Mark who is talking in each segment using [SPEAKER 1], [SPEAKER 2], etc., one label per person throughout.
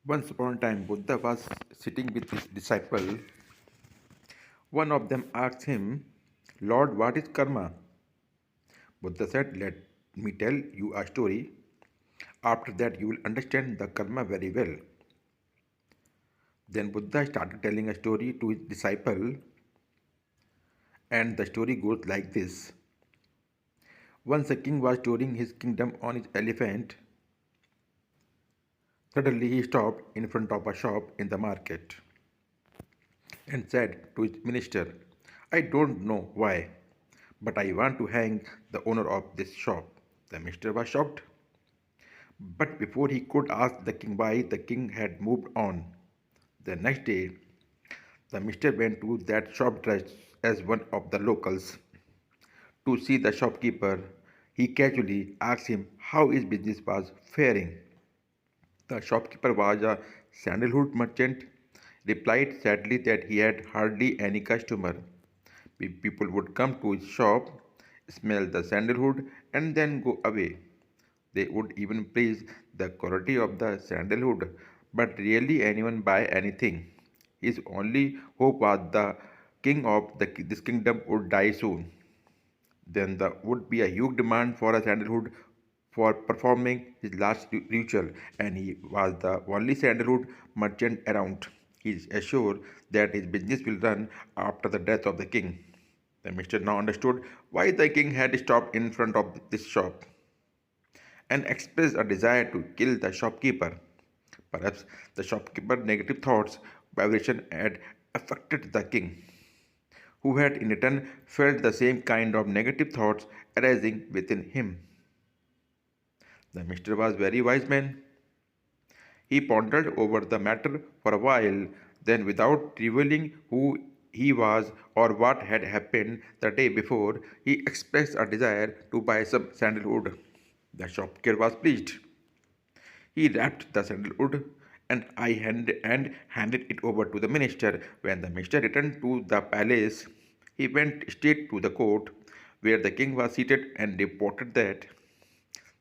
[SPEAKER 1] Once upon a time, Buddha was sitting with his disciple. One of them asked him, Lord, what is karma? Buddha said, Let me tell you a story. After that, you will understand the karma very well. Then Buddha started telling a story to his disciple, and the story goes like this. Once a king was touring his kingdom on his elephant. Suddenly, he stopped in front of a shop in the market and said to his minister, I don't know why, but I want to hang the owner of this shop. The minister was shocked, but before he could ask the king why, the king had moved on. The next day, the minister went to that shop dressed as one of the locals to see the shopkeeper. He casually asked him how his business was faring. The shopkeeper was a sandalwood merchant, replied sadly that he had hardly any customer. People would come to his shop, smell the sandalwood, and then go away. They would even praise the quality of the sandalwood, but rarely anyone buy anything. His only hope was the king of this kingdom would die soon. Then there would be a huge demand for a sandalwood for performing his last ritual, and he was the only sandalwood merchant around. He is assured that his business will run after the death of the king. The minister now understood why the king had stopped in front of this shop and expressed a desire to kill the shopkeeper. Perhaps the shopkeeper's negative thoughts vibration had affected the king, who had in return felt the same kind of negative thoughts arising within him. The minister was very wise man. He pondered over the matter for a while, then without revealing who he was or what had happened the day before, he expressed a desire to buy some sandalwood. The shopkeeper was pleased. He wrapped the sandalwood and handed it over to the minister. When the minister returned to the palace, he went straight to the court where the king was seated and reported that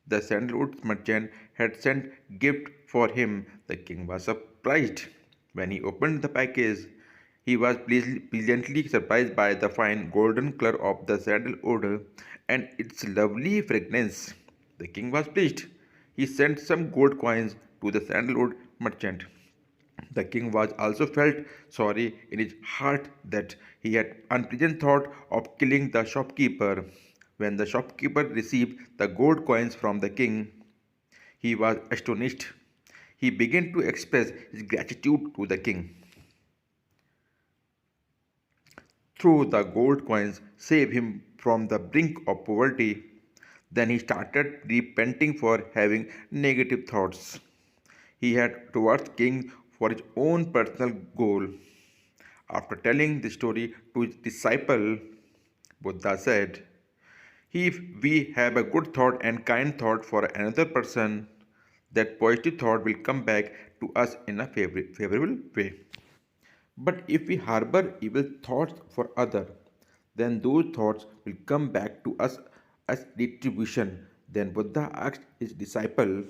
[SPEAKER 1] the sandalwood merchant had sent gift for him. The king was surprised. When he opened the package, he was pleasantly surprised by the fine golden color of the sandalwood and its lovely fragrance. The king was pleased. He sent some gold coins to the sandalwood merchant. The king was also felt sorry in his heart that he had unpleasant thought of killing the shopkeeper. When the shopkeeper received the gold coins from the king, he was astonished. He began to express his gratitude to the king. Through the gold coins saved him from the brink of poverty. Then he started repenting for having negative thoughts he had towards king for his own personal goal. After telling the story to his disciple, Buddha said, if we have a good thought and kind thought for another person, that positive thought will come back to us in a favorable way. But if we harbor evil thoughts for others, then those thoughts will come back to us as retribution. Then Buddha asked his disciple,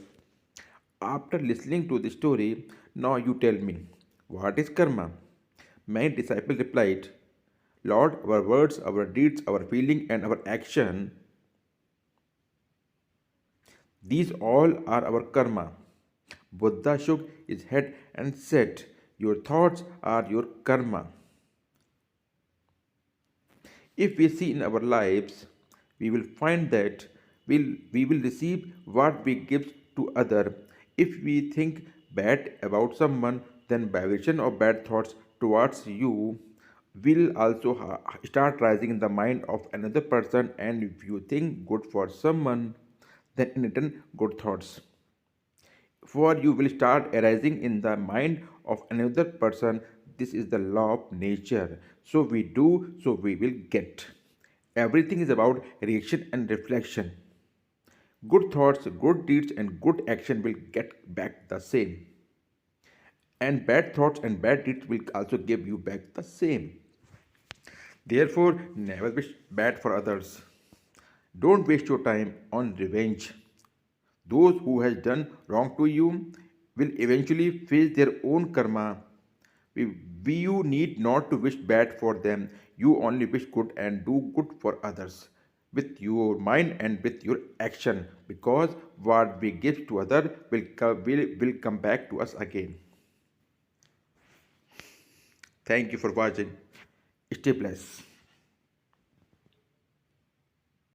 [SPEAKER 1] after listening to the story, now you tell me, what is karma? My disciple replied, Lord, our words, our deeds, our feeling, and our action, these all are our karma. Buddha shook his head and said, your thoughts are your karma. If we see in our lives, we will find that we will receive what we give to other. If we think bad about someone, then vibration of bad thoughts towards you will also start rising in the mind of another person. And if you think good for someone, then in return good thoughts for you will start arising in the mind of another person. This is the law of nature. So we do, so we will get. Everything is about reaction and reflection. Good thoughts, good deeds, and good action will get back the same. And bad thoughts and bad deeds will also give you back the same. Therefore, never wish bad for others. Don't waste your time on revenge. Those who has done wrong to you will eventually face their own karma. You need not to wish bad for them. You only wish good and do good for others with your mind and with your action, because what we give to other will come back to us again. Thank you for watching. Stay blessed.